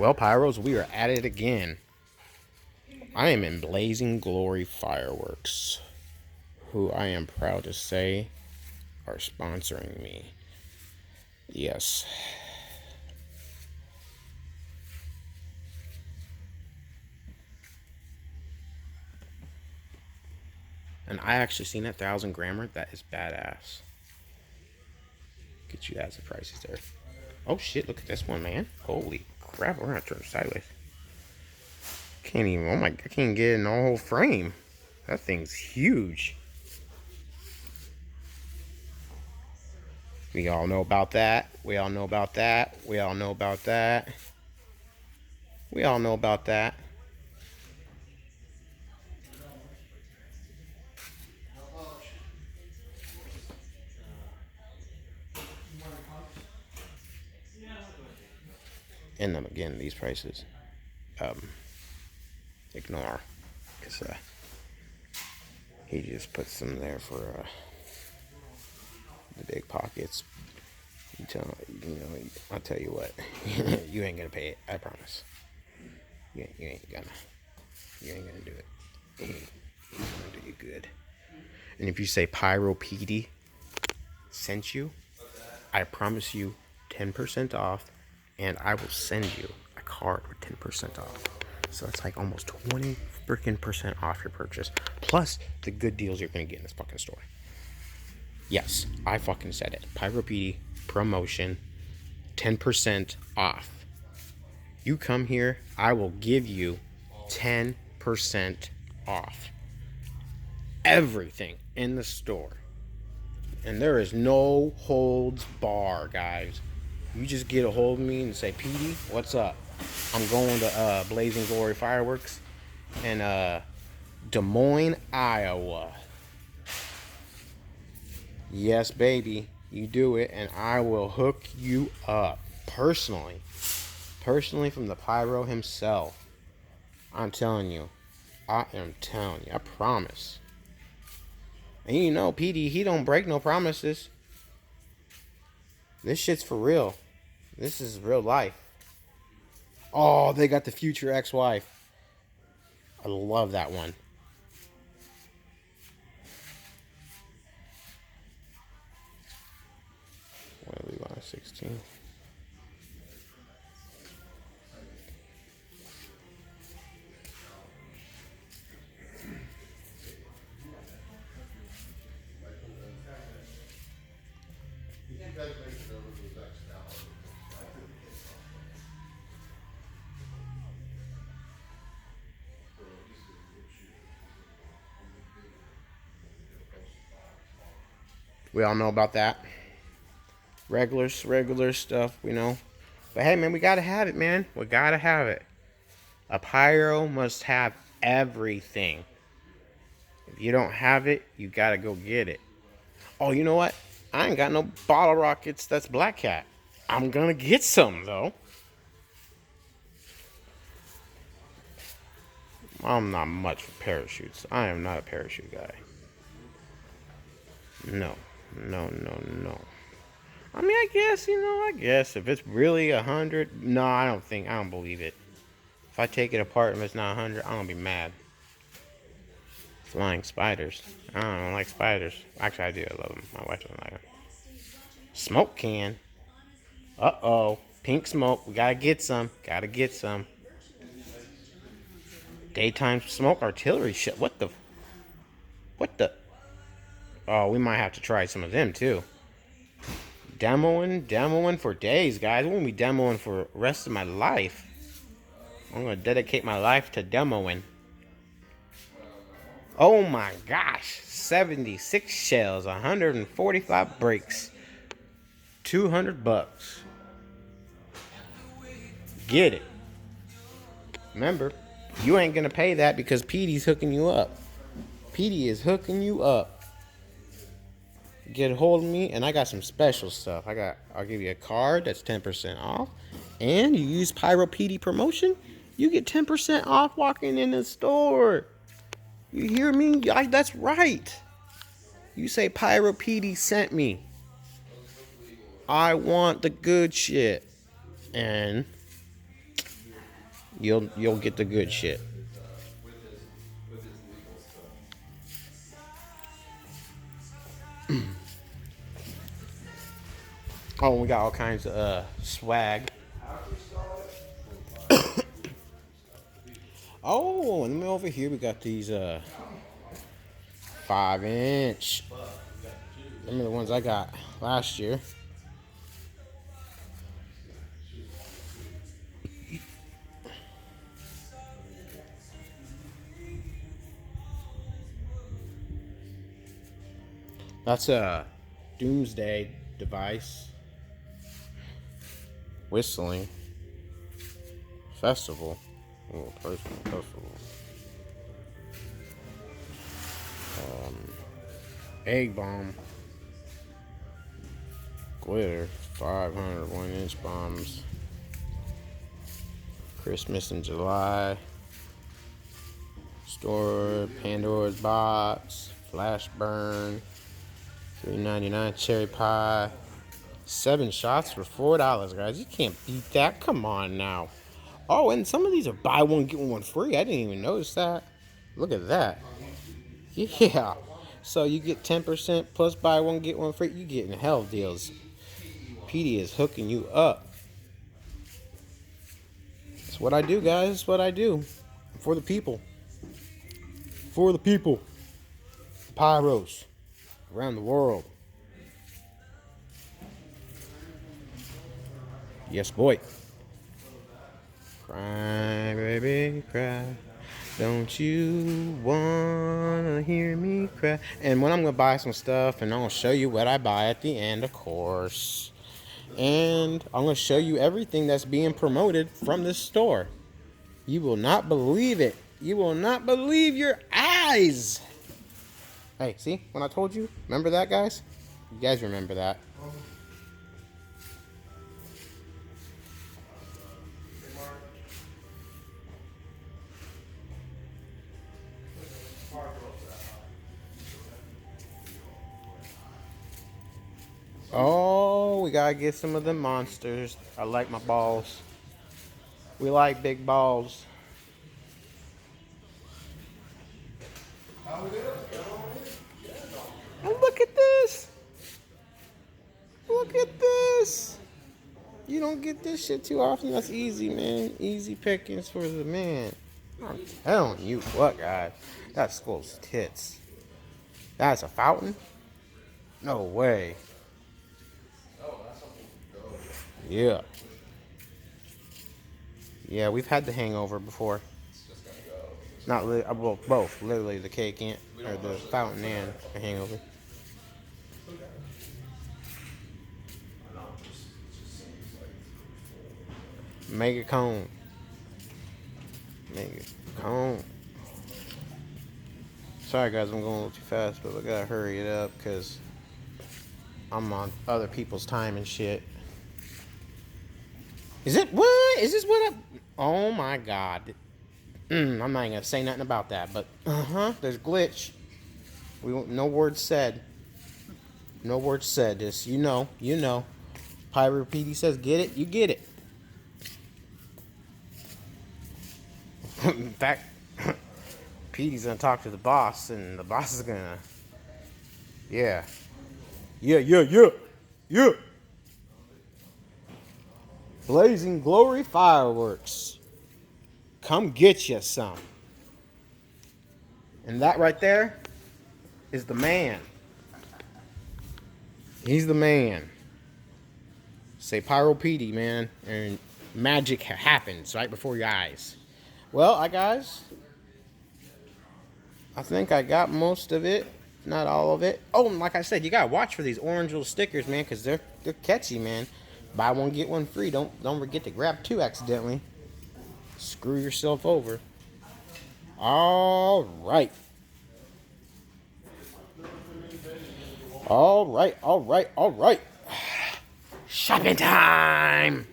Well, Pyros, we are at it again. I am in Blazing Glory Fireworks, who I am proud to say are sponsoring me. Yes. And I actually seen that 1,000 grammer. That is badass. Get you guys the prices there. Oh shit, look at this one, man. Holy crap, we're gonna turn sideways. Can't even, oh my, I can't get in the whole frame. That thing's huge. We all know about that. We all know about that. We all know about that. We all know about that. And then again, these prices, ignore, because he just puts them there for the big pockets. I'll tell you what, you ain't gonna pay it. I promise. You ain't gonna do it. He ain't gonna do you good. And if you say Pyro Petey sent you, I promise you 10% off, and I will send you a card with 10% off. So that's like almost 20 freaking percent off your purchase, plus the good deals you're gonna get in this fucking store. Yes, I fucking said it. Pyro Petey promotion, 10% off. You come here, I will give you 10% off everything in the store. And there is no holds bar, guys. You just get a hold of me and say, Petey, what's up? I'm going to Blazing Glory Fireworks in Des Moines, Iowa. Yes, baby, you do it, and I will hook you up personally from the Pyro himself. I'm telling you, I promise. And you know, Petey, he don't break no promises. This shit's for real. This is real life. Oh, they got the future ex-wife. I love that one. What are we on, 16? We all know about that. Regular stuff, we know. But hey, man, we gotta have it, man. We gotta have it. A Pyro must have everything. If you don't have it, you gotta go get it. Oh, you know what? I ain't got no bottle rockets that's Black Cat. I'm gonna get some, though. I'm not much for parachutes. I am not a parachute guy. No. I mean, I guess if it's really 100, no, I don't believe it. If I take it apart and it's not 100, I'm gonna be mad. Flying spiders. I don't like spiders. Actually, I do. I love them. My wife doesn't like them. Smoke can. Uh-oh. Pink smoke. We gotta get some. Daytime smoke artillery shit. What the? Oh, we might have to try some of them, too. Demoing for days, guys. We're gonna be demoing for the rest of my life. I'm gonna dedicate my life to demoing. Oh my gosh. 76 shells, 145 breaks, $200. Get it. Remember, you ain't gonna pay that because Petey's hooking you up. Petey is hooking you up. Get a hold of me, and I got some special stuff. I'll give you a card that's 10% off, and you use Pyro Petey promotion, you get 10% off walking in the store. You hear me? That's right. You say Pyro Petey sent me. I want the good shit. And You'll get the good shit. Oh, we got all kinds of swag. Oh, and then over here we got these 5-inch. Them are the ones I got last year. That's a doomsday device. Whistling. Festival. Oh, personal festival. Egg bomb. Glitter. 500 1-inch bombs. Christmas in July. Store Pandora's box. Flash burn. $3.99 cherry pie. 7 shots for $4, guys. You can't beat that. Come on now. Oh, and some of these are buy one get one free. I didn't even notice that. Look at that. Yeah. So you get 10% plus buy one get one free. You getting hell deals. Petey is hooking you up. That's what I do, guys. That's what I do. For the people. For the people. Pyros. Around the world. Yes, boy. Cry, baby, cry. Don't you wanna hear me cry? And when I'm gonna buy some stuff, and I'm gonna show you what I buy at the end, of course. And I'm gonna show you everything that's being promoted from this store. You will not believe it. You will not believe your eyes. Hey, see? When I told you? Remember that, guys? You guys remember that. Oh, we gotta get some of the monsters. I like my balls. We like big balls. And look at this. Look at this. You don't get this shit too often. That's easy, man. Easy pickings for the man. I'm telling you what, guys. That school's tits. That's a fountain? No way. Yeah. Yeah, we've had the hangover before. Not well, both. Literally, the cake and or the fountain and the hangover. Mega cone. Mega cone. Sorry, guys, I'm going a little too fast, but I gotta hurry it up because I'm on other people's time and shit. Is it what? Is this what? Oh my god. I'm not even gonna say nothing about that, but there's glitch. No words said. No words said. This, you know. Pyro Petey says, "Get it, you get it." In fact, Petey's gonna talk to the boss, and the boss is gonna, yeah. Blazing Glory fireworks. Come get you some. And that right there is the man. He's the man. Say Pyro Petey, man, and magic happens right before your eyes. Well, guys, I think I got most of it, not all of it. Oh, and like I said, you gotta watch for these orange little stickers, man, because they're catchy, man. Buy one get one free. Don't forget to grab 2 accidentally. Screw yourself over. All right. Shopping time.